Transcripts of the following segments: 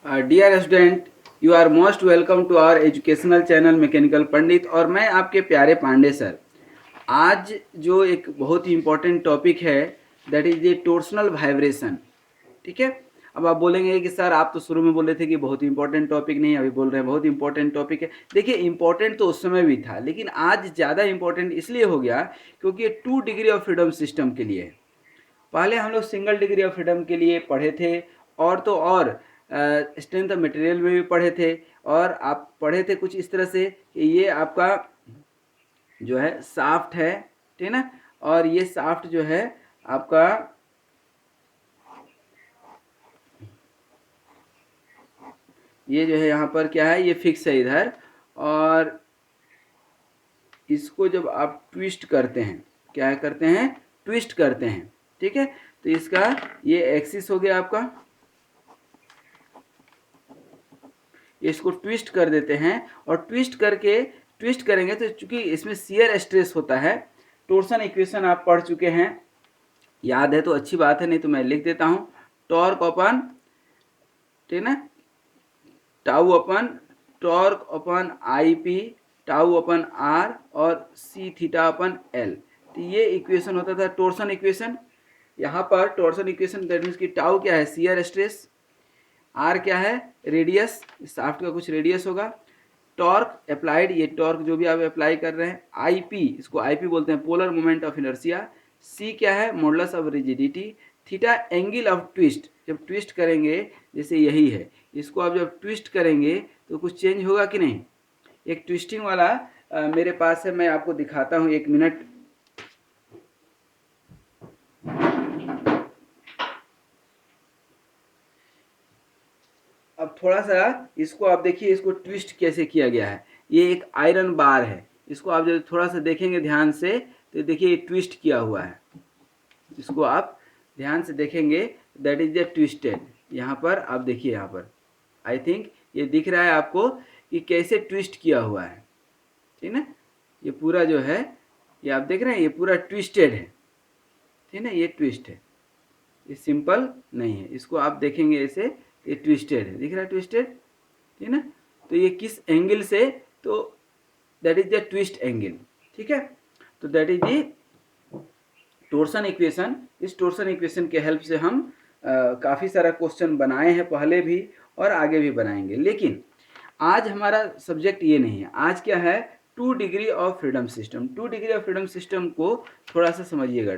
Dear student, you are most welcome to our educational channel mechanical Pandit. और मैं आपके प्यारे पांडे सर। आज जो एक बहुत ही इम्पोर्टेंट टॉपिक है, that is the torsional vibration. ठीक है। अब आप बोलेंगे कि सर आप तो शुरू में बोल रहे थे कि बहुत इंपॉर्टेंट टॉपिक नहीं, अभी बोल रहे हैं बहुत इंपॉर्टेंट टॉपिक है। देखिए, इंपॉर्टेंट तो उस समय भी था, लेकिन आज ज़्यादा इंपॉर्टेंट इसलिए हो गया क्योंकि ये 2 डिग्री ऑफ फ्रीडम सिस्टम के लिए है। पहले हम लोग सिंगल डिग्री ऑफ फ्रीडम के लिए पढ़े थे, और तो और स्ट्रेंथ ऑफ मटेरियल में भी पढ़े थे। और आप पढ़े थे कुछ इस तरह से कि ये आपका जो है साफ्ट है, ठीक ना। और ये साफ्ट जो है आपका ये जो है यहाँ पर क्या है, ये फिक्स है इधर। और इसको जब आप ट्विस्ट करते हैं, क्या करते हैं, ट्विस्ट करते हैं, ठीक है। तो इसका ये एक्सिस हो गया आपका, इसको ट्विस्ट कर देते हैं। और ट्विस्ट करेंगे तो चूंकि इसमें शियर स्ट्रेस होता है, टोर्सन इक्वेशन आप पढ़ चुके हैं, याद है तो अच्छी बात है, नहीं तो मैं लिख देता हूं। टॉर्क अपन, ठीक ना, tau upon torque upon I P, tau upon R, और सी थीटा अपन एल। तो ये इक्वेशन होता था टोर्सन इक्वेशन। यहाँ पर टोर्सन इक्वेशन दैट मीन्स कि टाउ क्या है, शियर स्ट्रेस, आर क्या है, रेडियस, शाफ्ट का कुछ रेडियस होगा, टॉर्क अप्लाइड, ये टॉर्क जो भी आप अप्लाई कर रहे हैं, आई पी, इसको आई पी बोलते हैं, पोलर मोमेंट ऑफ इनर्शिया, सी क्या है, modulus of rigidity, theta angle of twist. जब ट्विस्ट करेंगे, जैसे यही है, इसको आप जब ट्विस्ट करेंगे तो कुछ चेंज होगा कि नहीं। एक ट्विस्टिंग वाला मेरे पास है, मैं आपको दिखाता हूँ, एक मिनट। अब थोड़ा सा इसको आप देखिए, इसको ट्विस्ट कैसे किया गया है। ये एक आयरन बार है, इसको आप जब थोड़ा सा देखेंगे ध्यान से तो देखिए ये ट्विस्ट किया हुआ है। इसको आप ध्यान से देखेंगे, दैट इज द ट्विस्टेड। यहाँ पर आप देखिए, यहाँ पर आई थिंक ये दिख रहा है आपको कि कैसे ट्विस्ट किया हुआ है, ठीक ना। ये पूरा जो है, ये आप देख रहे हैं, ये पूरा ट्विस्टेड है, ठीक ना, ये ट्विस्ट है, ये सिंपल नहीं है। इसको आप देखेंगे ऐसे, ये ट्विस्टेड है, दिख रहा है ट्विस्टेड, ठीक ना। तो ये किस एंगल से, तो that is the twist angle, ठीक है। तो that is the torsion equation. इस टोर्सन इक्वेशन के हेल्प से हम काफ़ी सारा क्वेश्चन बनाए हैं पहले भी, और आगे भी बनाएंगे। लेकिन आज हमारा सब्जेक्ट ये नहीं है। आज क्या है, 2 degree of freedom system. 2 degree of freedom system को थोड़ा सा समझिएगा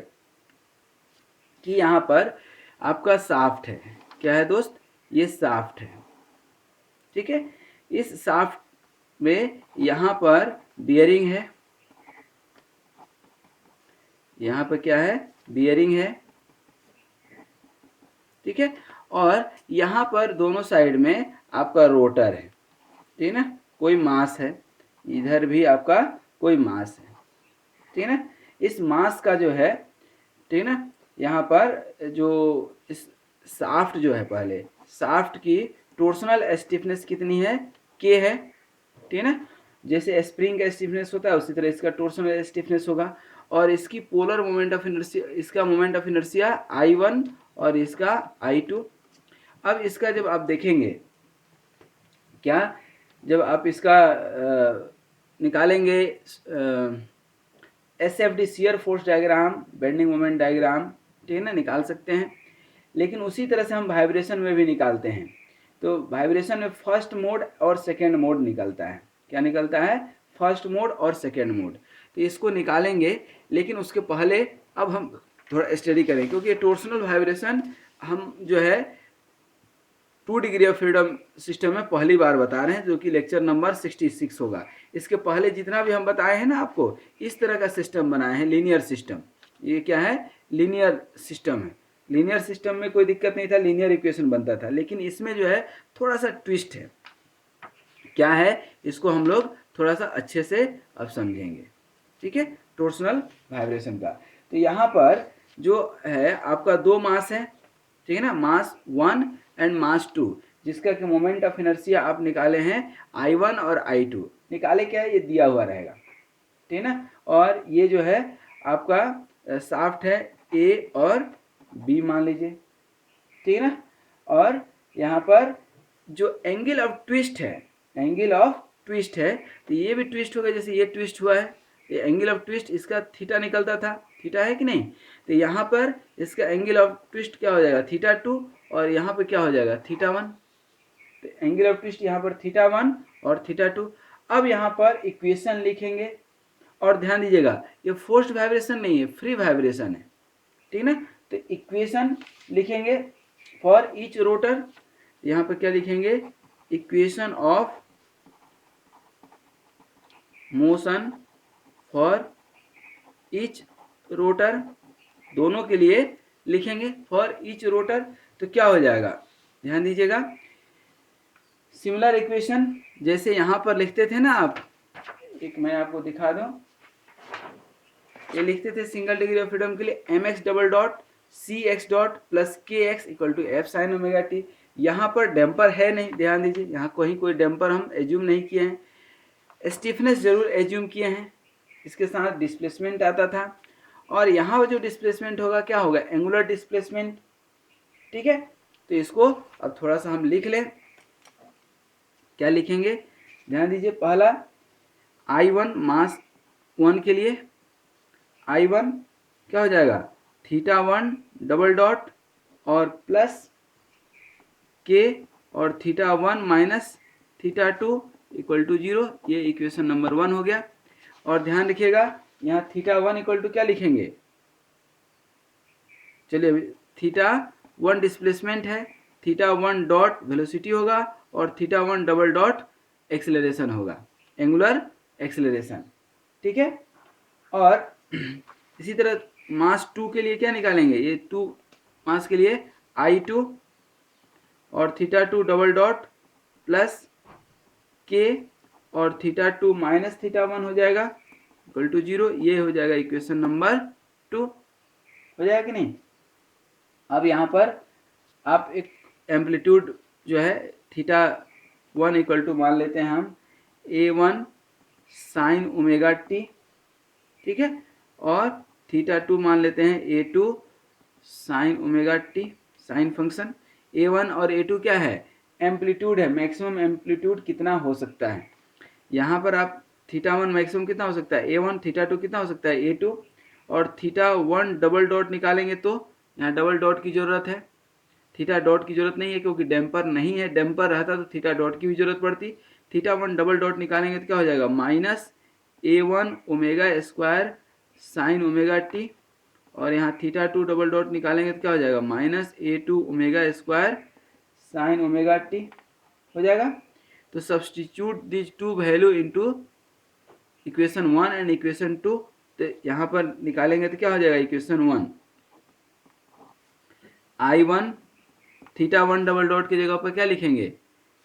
कि यहाँ पर आपका साफ्ट है, क्या है दोस्त, ये साफ्ट है, ठीक है। इस साफ्ट में यहाँ पर बियरिंग है, यहाँ पर क्या है, बियरिंग है, ठीक है। और यहाँ पर दोनों साइड में आपका रोटर है, ठीक है ना, कोई मास है, इधर भी आपका कोई मास है, ठीक है ना। इस मास का जो है, ठीक है ना, यहाँ पर जो इस साफ्ट जो है, पहले साफ्ट की टोर्सनल स्टिफनेस कितनी है, के है, ठीक है ना। जैसे स्प्रिंग का स्टिफनेस होता है उसी तरह इसका टोर्सनल स्टिफनेस होगा। और इसकी पोलर मोमेंट ऑफ इनर्शिया, इसका मोमेंट ऑफ इनर्शिया I1 और इसका I2। अब इसका जब आप देखेंगे, क्या, जब आप इसका निकालेंगे SFD shear force diagram, bending moment diagram, ठीक है ना, निकाल सकते हैं। लेकिन उसी तरह से हम वाइब्रेशन में भी निकालते हैं। तो वाइब्रेशन में फर्स्ट मोड और सेकेंड मोड निकलता है। क्या निकलता है, फर्स्ट मोड और सेकेंड मोड। तो इसको निकालेंगे, लेकिन उसके पहले अब हम थोड़ा स्टडी करें, क्योंकि टोर्सनल वाइब्रेशन हम जो है 2 डिग्री ऑफ फ्रीडम सिस्टम में पहली बार बता रहे हैं, जो कि लेक्चर नंबर 66 होगा। इसके पहले जितना भी हम बताए हैं ना आपको, इस तरह का सिस्टम बनाए हैं, लीनियर सिस्टम। ये क्या है, लीनियर सिस्टम है। लीनियर सिस्टम में कोई दिक्कत नहीं था, लीनियर इक्वेशन बनता था। लेकिन इसमें जो है थोड़ा सा ट्विस्ट है, क्या है, इसको हम लोग थोड़ा सा अच्छे से अब समझेंगे, ठीक है, टोर्सनल वाइब्रेशन का। तो यहाँ पर जो है आपका 2 मास है, ठीक है ना, मास 1 एंड मास 2, जिसका कि मोमेंट ऑफ इनर्शिया आप निकाले हैं I1 और I2। निकाले क्या है, ये दिया हुआ रहेगा, ठीक है ना। और ये जो है आपका साफ्ट है A और B मान लीजिए, ठीक है ना। और यहाँ पर जो एंगल ऑफ ट्विस्ट है, एंगल ऑफ ट्विस्ट है, तो ये भी ट्विस्ट होगा, जैसे ये ट्विस्ट हुआ है, ये एंगल ऑफ ट्विस्ट, इसका थीटा निकलता था, थीटा है कि नहीं, तो यहाँ पर इसका एंगल ऑफ ट्विस्ट क्या हो जाएगा, थीटा 2, और यहाँ पर क्या हो जाएगा, थीटा 1। तो एंगल ऑफ ट्विस्ट यहाँ पर थीटा 1 और थीटा 2। अब यहाँ पर इक्वेशन लिखेंगे, और ध्यान दीजिएगा ये फोर्स्ड वाइब्रेशन नहीं है, फ्री वाइब्रेशन है, ठीक ना। तो इक्वेशन लिखेंगे फॉर ईच रोटर, यहाँ पर क्या लिखेंगे, equation of motion for each rotor, दोनों के लिए लिखेंगे फॉर ईच रोटर। तो क्या हो जाएगा, ध्यान दीजिएगा, सिमिलर इक्वेशन जैसे यहाँ पर लिखते थे ना आप, एक मैं आपको दिखा दूं, ये लिखते थे सिंगल डिग्री ऑफ फ्रीडम के लिए mx double dot c x dot plus k x equal to F sine omega t. यहाँ पर डैम्पर है नहीं, ध्यान दीजिए, यहाँ कोई डैम्पर हम एज्यूम नहीं किए हैं, स्टिफनेस जरूर एज्यूम किए हैं, इसके साथ डिस्प्लेसमेंट आता था, और यहाँ पर जो डिस्प्लेसमेंट होगा क्या होगा, एंगुलर डिस्प्लेसमेंट, ठीक है। तो इसको अब थोड़ा सा हम लिख लें, क्या लिखेंगे, ध्यान दीजिए, पहला I1 मास 1 के लिए I1 क्या हो जाएगा, थीटा 1 डबल डॉट और प्लस के और theta 1 minus theta 2 equal to 0, ये इक्वेशन नंबर 1 हो गया। और ध्यान रखिएगा यहाँ थीटा 1 इक्वल टू क्या लिखेंगे, चलिए थीटा 1 डिस्प्लेसमेंट है, थीटा 1 डॉट वेलोसिटी होगा, और थीटा 1 डबल डॉट एक्सेलरेशन होगा, एंगुलर एक्सेलरेशन, ठीक है। और इसी तरह मास 2 के लिए क्या निकालेंगे, ये 2 मास के लिए I2 और theta 2 double dot plus K और थीटा 2 माइनस थीटा 1 हो जाएगा इक्वल टू 0, ये हो जाएगा इक्वेशन नंबर 2, हो जाएगा कि नहीं। अब यहाँ पर आप एक एम्पलीट्यूड जो है थीटा 1 इक्वल टू मान लेते हैं हम A1 साइन ओमेगा टी, ठीक है, और थीटा 2 मान लेते हैं A2 sine omega T, sine function. A1 और A2 क्या है, एम्पलीट्यूड है, मैक्सिमम एम्पलीट्यूड कितना हो सकता है, यहाँ पर आप थीटा 1 मैक्सिमम कितना हो सकता है A1, थीटा 2 कितना हो सकता है A2, और थीटा 1 डबल डॉट निकालेंगे तो यहाँ डबल डॉट की ज़रूरत है, थीटा डॉट की ज़रूरत नहीं है क्योंकि डैम्पर नहीं है, डैम्पर रहता तो थीटा डॉट की भी ज़रूरत पड़ती। थीटा 1 डबल डॉट निकालेंगे तो क्या हो जाएगा, minus A1 omega square sine omega T, और यहाँ थीटा 2 डबल डॉट निकालेंगे तो क्या हो जाएगा, minus A2 omega square sine omega T हो जाएगा। तो substitute this two value into equation 1 and equation 2, तो यहाँ पर निकालेंगे तो क्या हो जाएगा, equation 1 I1 theta 1 double dot की जगह पर क्या लिखेंगे,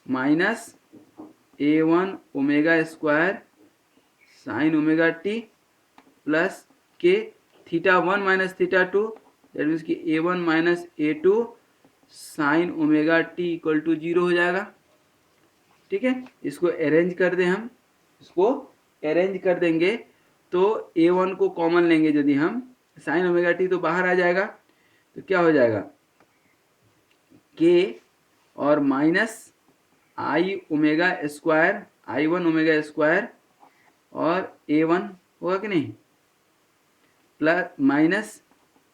minus A1 omega square sine omega t plus k theta 1 minus theta 2, that means कि A1 minus A2 sine omega T equal to 0 हो जाएगा, ठीक है। इसको अरेंज कर दें हम, इसको अरेंज कर देंगे तो A1 को कॉमन लेंगे, यदि हम साइन ओमेगा टी तो बाहर आ जाएगा, तो क्या हो जाएगा के और minus I omega square I1 omega square और A1 होगा कि नहीं, प्लस माइनस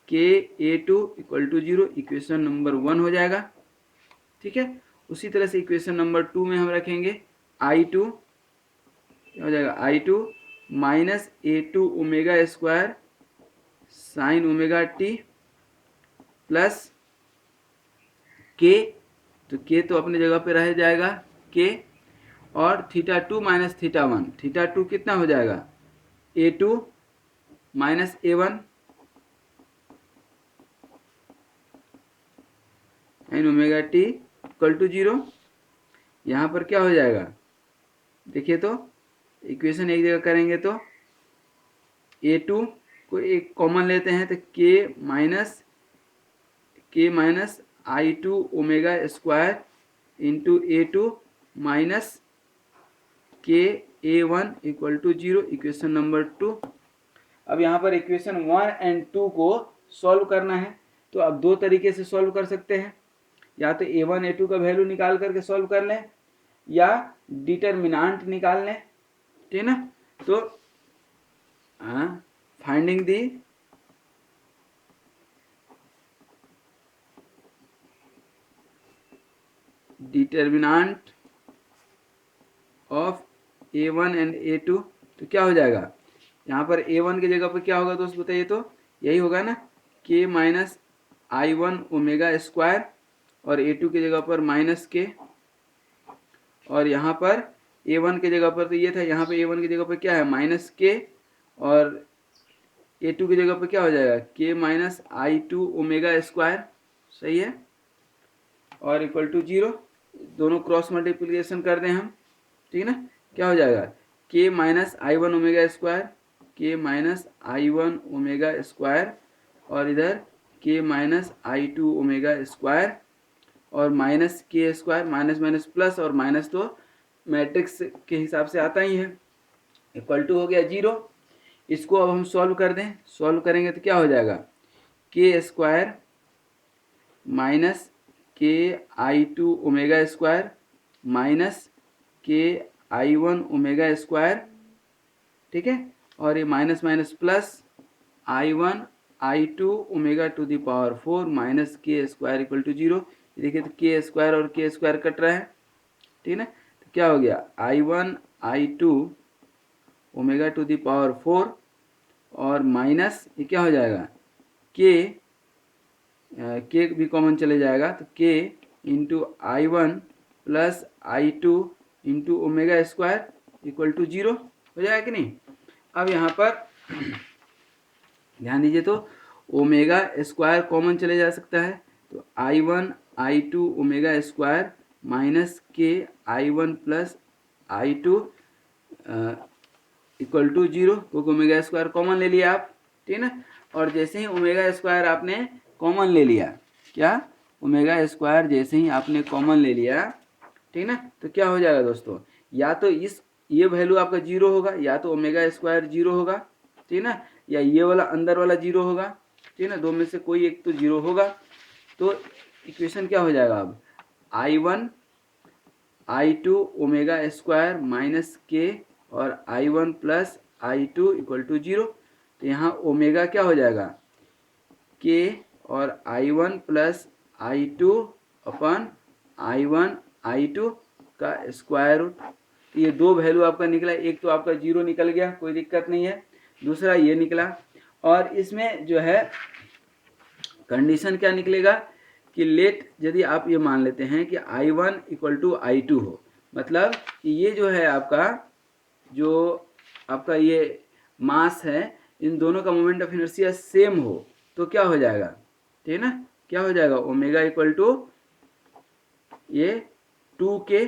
के A2 equal to 0, equation number 1 हो जाएगा, ठीक है। उसी तरह से इक्वेशन नंबर 2 में हम रखेंगे I2, क्या हो जाएगा, I2 minus A2 omega square sine omega t plus के, तो के तो अपनी जगह पे रह जाएगा के, और थीटा 2 माइनस थीटा 1, थीटा 2 कितना हो जाएगा A2 minus A1 sine omega T equal to 0। यहाँ पर क्या हो जाएगा, देखिए तो इक्वेशन एक जगह करेंगे तो A2 को एक कॉमन लेते हैं तो के minus I2 omega square into A2 minus के A1 equal to 0, equation number 2। अब यहाँ पर इक्वेशन 1 एंड 2 को सॉल्व करना है, तो अब दो तरीके से सॉल्व कर सकते हैं। या तो a1 a2 का वैल्यू निकाल करके सॉल्व कर लें या डिटर्मिनेंट निकाल लें, ठीक ना। तो finding the determinant of a1 and a2, तो क्या हो जाएगा यहाँ पर a1 की जगह पर क्या होगा दोस्त बताइए, तो यही होगा ना k minus i1 omega square, और a2 की जगह पर माइनस k, और यहाँ पर a1 की जगह पर तो ये था, यहाँ पे a1 की जगह पर क्या है माइनस k, और a2 की जगह पर क्या हो जाएगा k minus i2 omega square, सही है, और इक्वल टू 0। दोनों क्रॉस मल्टीप्लिकेशन कर दें हम, ठीक है ना, क्या हो जाएगा k minus i1 omega square, k minus i1 omega square, और इधर k minus i2 omega square, और minus K square, minus minus plus, और माइनस तो मैट्रिक्स के हिसाब से आता ही है, इक्वल टू हो गया 0। इसको अब हम सॉल्व कर दें, सॉल्व करेंगे तो क्या हो जाएगा के स्क्वायर माइनस के i2 ओमेगा स्क्वायर माइनस के i1 ओमेगा स्क्वायर, ठीक है, और ये minus minus plus i1 i2 omega to the power 4 minus K square equal to 0। देखिए तो के स्क्वायर और के स्क्वायर कट रहा है, ठीक है ना, तो क्या हो गया i1 i2 omega to the power 4, और माइनस ये क्या हो जाएगा के भी कॉमन चले जाएगा, तो K into i1 plus i2 into omega square equal to 0 हो जाएगा कि नहीं। अब यहाँ पर ध्यान दीजिए, तो ओमेगा स्क्वायर कॉमन चले जा सकता है, तो i1 i2 omega square minus के i1 plus i2 equal to 0, क्योंकि ओमेगा स्क्वायर कॉमन ले लिया आप, ठीक है ना। और जैसे ही ओमेगा स्क्वायर आपने कॉमन ले लिया, क्या ओमेगा स्क्वायर जैसे ही आपने कॉमन ले लिया, ठीक ना, तो क्या हो जाएगा दोस्तों, या तो ये वैल्यू आपका 0 होगा, या तो ओमेगा स्क्वायर 0 होगा, ठीक ना, या ये वाला अंदर वाला 0 होगा, ठीक ना, दो में से कोई एक तो 0 होगा। तो इक्वेशन क्या हो जाएगा अब i1 i2 omega square minus के और i1 plus i2 equal to 0। तो यहाँ ओमेगा क्या हो जाएगा k और i1 प्लस i2 अपन i1 i2 का स्क्वायर रूट। ये दो वैल्यू आपका निकला, एक तो आपका 0 निकल गया, कोई दिक्कत नहीं है, दूसरा ये निकला। और इसमें जो है कंडीशन क्या निकलेगा कि लेट यदि आप ये मान लेते हैं कि i1 इक्वल टू i2 हो, मतलब कि ये जो है आपका जो आपका ये मास है, इन दोनों का मोमेंट ऑफ इनर्शिया सेम हो, तो क्या हो जाएगा, ठीक है ना, क्या हो जाएगा ओमेगा इक्वल टू ये 2k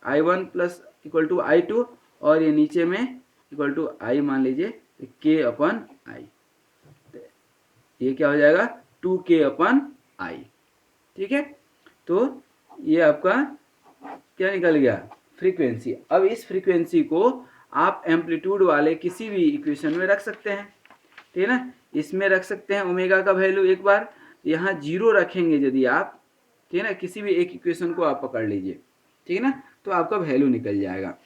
i1 plus equal to i2, और ये नीचे में इक्वल टू i मान लीजिए k अपन i, ये क्या हो जाएगा 2k अपन i, ठीक है। तो ये आपका क्या निकल गया फ्रीक्वेंसी। अब इस फ्रीक्वेंसी को आप एम्पलीट्यूड वाले किसी भी इक्वेशन में रख सकते हैं, ठीक है ना, इसमें रख सकते हैं ओमेगा का वैल्यू एक बार, यहाँ 0 रखेंगे यदि आप, ठीक है ना, किसी भी एक इक्वेशन को आप पकड़ लीजिए, ठीक है ना, तो आपका वैल्यू निकल जाएगा।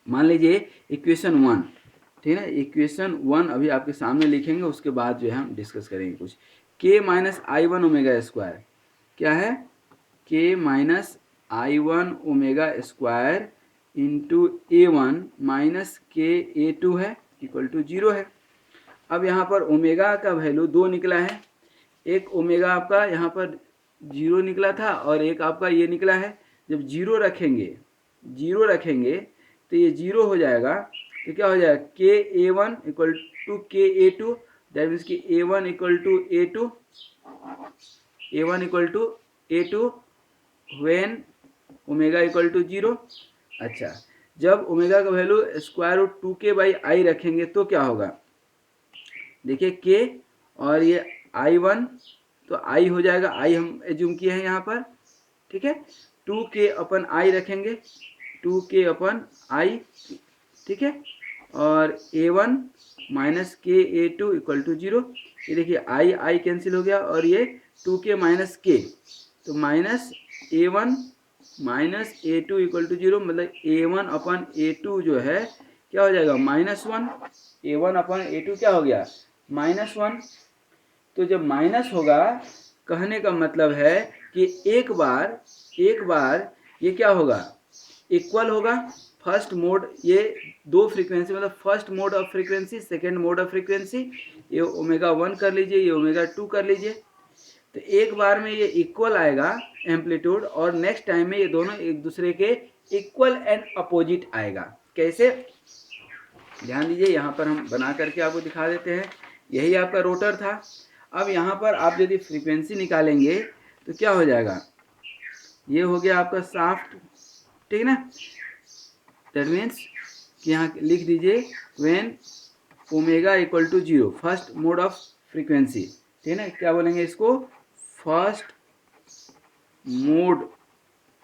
मान लीजिए इक्वेशन 1, ठीक है ना, इक्वेशन 1 अभी आपके सामने लिखेंगे, उसके बाद जो है हम डिस्कस करेंगे कुछ। k minus i1 omega square क्या है, k minus i1 omega square into a1 minus के a2 है इक्वल टू 0 है। अब यहाँ पर ओमेगा का वैल्यू 2 निकला है, एक ओमेगा आपका यहाँ पर 0 निकला था और एक आपका ये निकला है। जब 0 रखेंगे तो ये 0 हो जाएगा, तो क्या हो जाएगा के a1 इक्वल टू के a2, दैट मीन्स कि a1 equal to a2, a1 equal to a2 when omega equal to 0। अच्छा, जब ओमेगा का value square root 2k by I रखेंगे तो क्या होगा, देखिए k और ये i1, तो i हो जाएगा, i हम एज्यूम किए हैं यहाँ पर, ठीक है, 2k अपन i रखेंगे, 2k अपन i, ठीक है, और a1 माइनस के a2 इक्वल टू 0। ये देखिए i कैंसिल हो गया और ये 2k माइनस k, तो -A1 -A2 इक्वल टू 0, मतलब A1/A2 जो है क्या हो जाएगा -1। A1/A2 क्या हो गया -1। तो जब माइनस होगा, कहने का मतलब है कि एक बार ये क्या होगा इक्वल होगा। फर्स्ट मोड, ये दो फ्रीक्वेंसी मतलब first mode of frequency, second mode of frequency, ये ω1 कर लीजिए, ये ω2 कर लीजिए। तो एक बार में ये इक्वल आएगा एम्पलीट्यूड, और नेक्स्ट टाइम में ये दोनों एक दूसरे के इक्वल एंड अपोजिट आएगा। कैसे, ध्यान दीजिए, यहाँ पर हम बना करके आपको दिखा देते हैं। यही आपका रोटर था। अब यहाँ पर आप यदि फ्रीक्वेंसी निकालेंगे तो क्या हो जाएगा, ये हो गया आपका शाफ्ट, ठीक है ना। दैट मीन्स कि यहाँ लिख दीजिए when omega equal to 0, first mode of frequency, ठीक है ना। क्या बोलेंगे इसको, फर्स्ट मोड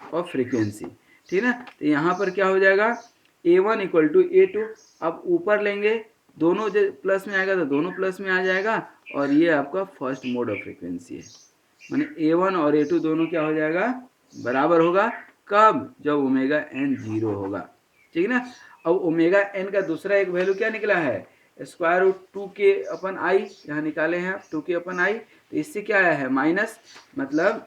ऑफ फ्रीक्वेंसी, ठीक है ना। तो यहाँ पर क्या हो जाएगा A1 इक्वल टू A2। अब ऊपर लेंगे, दोनों जो प्लस में आएगा तो दोनों प्लस में आ जाएगा, और ये आपका फर्स्ट मोड ऑफ फ्रीक्वेंसी है। माने A1 और A2 दोनों क्या हो जाएगा बराबर होगा। कब, जब ω_n 0 होगा, ठीक है ना। अब ω_n का दूसरा एक वैल्यू क्या निकला है, √2k/i, यहाँ निकाले हैं आप 2k/i। तो इससे क्या आया है माइनस, मतलब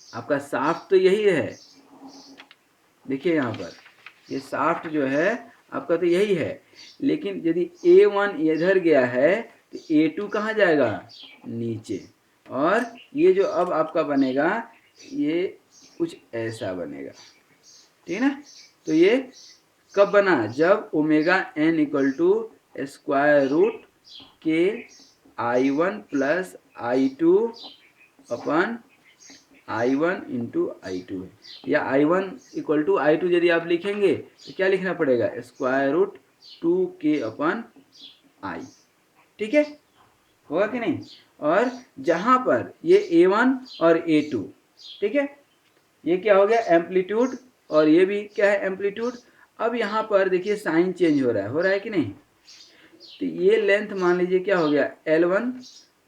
आपका शाफ्ट तो यही है, देखिए यहाँ पर ये शाफ्ट जो है आपका तो यही है, लेकिन यदि A1 इधर गया है तो A2 कहाँ जाएगा नीचे, और ये जो अब आपका बनेगा ये कुछ ऐसा बनेगा, ठीक है ना। तो ये कब बना, जब ω_n equal to √k(i1 + i2/i1 × i2 है, या i1 इक्वल टू i2 यदि आप लिखेंगे तो क्या लिखना पड़ेगा, √2k/i, ठीक है, होगा कि नहीं। और जहां पर ये A1 और A2, ठीक है, ये क्या हो गया एम्पलीट्यूड, और ये भी क्या है एम्पलीट्यूड। अब यहाँ पर देखिए साइन चेंज हो रहा है कि नहीं। तो ये लेंथ मान लीजिए क्या हो गया L1,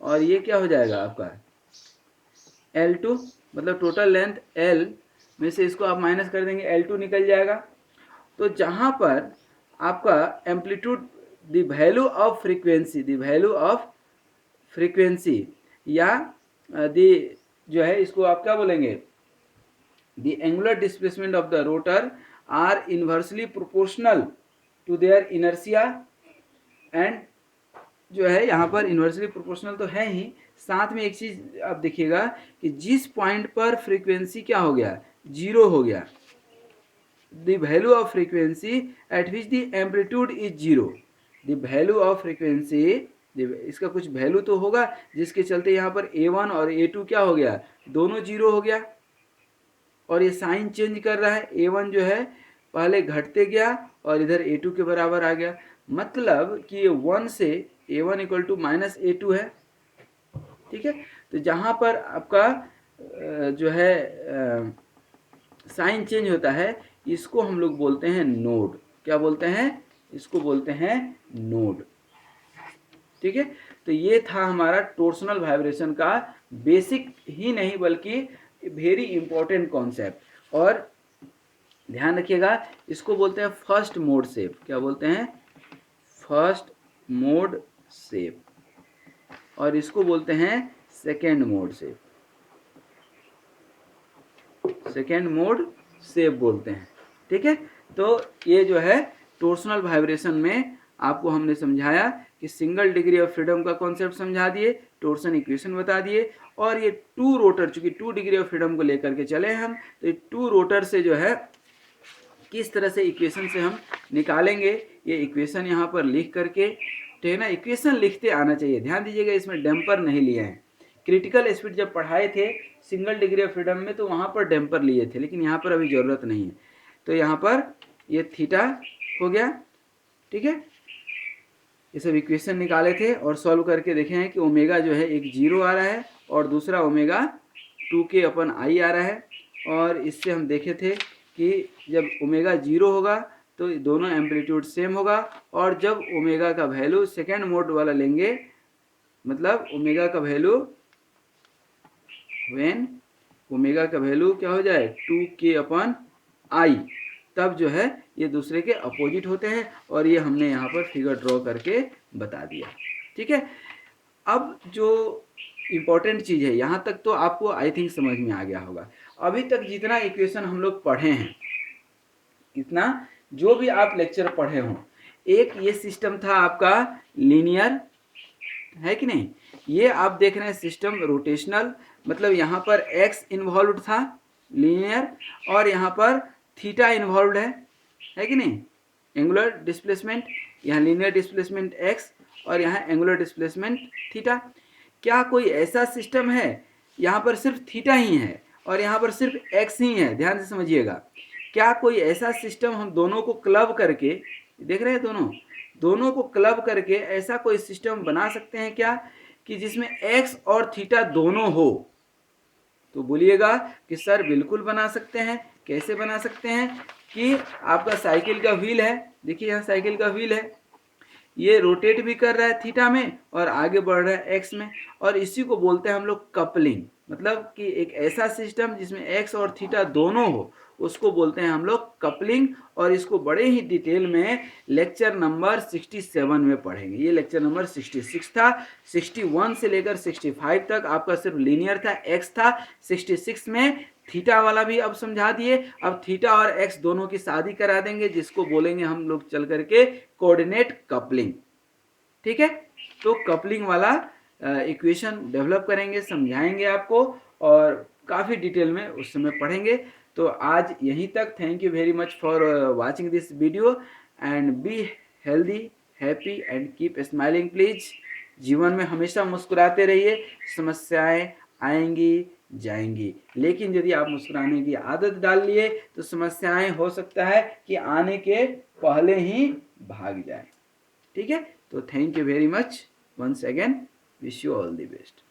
और ये क्या हो जाएगा आपका L2, मतलब टोटल लेंथ L में से इसको आप माइनस कर देंगे, L2 निकल जाएगा। तो जहाँ पर आपका amplitude the value of frequency या द जो है इसको आप क्या बोलेंगे, the angular displacement of the rotor are inversely proportional to their inertia, and जो है यहाँ पर इन्वर्सली प्रोपोर्शनल तो है ही, साथ में एक चीज आप देखिएगा कि जिस पॉइंट पर फ्रीक्वेंसी क्या हो गया 0 हो गया, the value of frequency eight which the amplitude is 0, the value of frequency, इसका कुछ वैल्यू तो होगा जिसके चलते यहाँ पर A1 और A2 क्या हो गया, दोनों 0 हो गया। और ये साइन चेंज कर रहा है, A1 जो है पहले घटते गया और इधर A2 के बराबर आ गया, मतलब कि ये 1 से A1 इक्वल टू -A2 है, ठीक है। तो जहाँ पर आपका जो है साइन चेंज होता है, इसको हम लोग बोलते हैं नोड। क्या बोलते हैं, इसको बोलते हैं नोड, ठीक है। तो ये था हमारा टोर्सनल वाइब्रेशन का बेसिक ही नहीं बल्कि वेरी इंपॉर्टेंट कॉन्सेप्ट। और ध्यान रखिएगा, इसको बोलते हैं फर्स्ट मोड शेप। क्या बोलते हैं, फर्स्ट मोड शेप, और इसको बोलते हैं second mode shape, second mode shape बोलते हैं, ठीक है। तो ये जो है टोर्सनल वाइब्रेशन में आपको हमने समझाया कि सिंगल डिग्री ऑफ फ्रीडम का कॉन्सेप्ट समझा दिए, टोर्सन इक्वेशन बता दिए, और ये टू रोटर, चूंकि 2 डिग्री ऑफ फ्रीडम को लेकर के चले हम, तो ये 2 रोटर से जो है किस तरह से इक्वेशन से हम निकालेंगे, ये इक्वेशन यहाँ पर लिख करके, ठीक है ना। इक्वेशन लिखते आना चाहिए, ध्यान दीजिएगा इसमें डैम्पर नहीं लिए हैं। क्रिटिकल स्पीड जब पढ़ाए थे सिंगल डिग्री ऑफ फ्रीडम में तो वहाँ पर डैम्पर लिए थे, लेकिन यहाँ पर अभी ज़रूरत नहीं है। तो यहाँ पर ये थीटा हो गया, ठीक है। ये सब इक्वेशन निकाले थे और सॉल्व करके देखे हैं कि ओमेगा जो है एक 0 आ रहा है और दूसरा ω2k/i आ रहा है। और इससे हम देखे थे कि जब ओमेगा 0 होगा तो दोनों एम्पलीट्यूड सेम होगा, और जब ओमेगा का वैल्यू सेकेंड मोड वाला लेंगे, मतलब ओमेगा का वैल्यू व्हेन ओमेगा का वैल्यू क्या हो जाए 2k/i, तब जो है ये दूसरे के अपोजिट होते हैं, और ये हमने यहाँ पर फिगर ड्रॉ करके बता दिया। ठीक है, अब जो इम्पोर्टेंट चीज़ है, यहाँ तक तो आपको आई थिंक समझ में आ गया होगा। अभी तक जितना इक्वेशन हम लोग पढ़े हैं, इतना जो भी आप लेक्चर पढ़े हों, एक ये सिस्टम था आपका लीनियर, है कि नहीं। ये आप देख रहे हैं सिस्टम रोटेशनल, मतलब यहाँ पर एक्स इन्वॉल्व था लीनियर, और यहाँ पर थीटा इन्वॉल्व है कि नहीं। एंगुलर डिस्प्लेसमेंट, यहाँ लीनियर डिस्प्लेसमेंट एक्स और यहाँ एंगुलर डिस्प्लेसमेंट थीटा। क्या कोई ऐसा सिस्टम है यहाँ पर सिर्फ थीटा ही है और यहाँ पर सिर्फ एक्स ही है, ध्यान से समझिएगा। क्या कोई ऐसा सिस्टम हम दोनों को क्लब करके, देख रहे हैं दोनों को क्लब करके ऐसा कोई सिस्टम बना सकते हैं क्या, कि जिसमें एक्स और थीटा दोनों हो। तो बोलिएगा कि सर बिल्कुल बना सकते हैं। कैसे बना सकते हैं, कि आपका साइकिल का व्हील है, देखिए यहाँ साइकिल का व्हील है, ये रोटेट भी कर रहा है थीटा में और आगे बढ़ रहा है एक्स में, और इसी को बोलते हैं हम लोग कपलिंग। मतलब कि एक ऐसा सिस्टम जिसमें एक्स और थीटा दोनों हो, उसको बोलते हैं हम लोग कपलिंग। और इसको बड़े ही डिटेल में लेक्चर नंबर 67 में पढ़ेंगे। ये लेक्चर नंबर 66 था। 61 से लेकर 65 तक आपका सिर्फ लीनियर था, एक्स था। 66 में थीटा वाला भी अब समझा दिए। अब थीटा और एक्स दोनों की शादी करा देंगे, जिसको बोलेंगे हम लोग चल करके कोऑर्डिनेट कपलिंग। ठीक है, तो कपलिंग वाला इक्वेशन डेवलप करेंगे, समझाएंगे आपको, और काफ़ी डिटेल में उस समय पढ़ेंगे। तो आज यहीं तक। Thank you very much for watching this video, and be healthy, happy and keep smiling please. जीवन में हमेशा मुस्कुराते रहिए। समस्याएं आएंगी जाएंगी, लेकिन यदि आप मुस्कुराने की आदत डाल लिए तो समस्याएं हो सकता है कि आने के पहले ही भाग जाए। ठीक है, तो thank you very much once again, wish you all the best.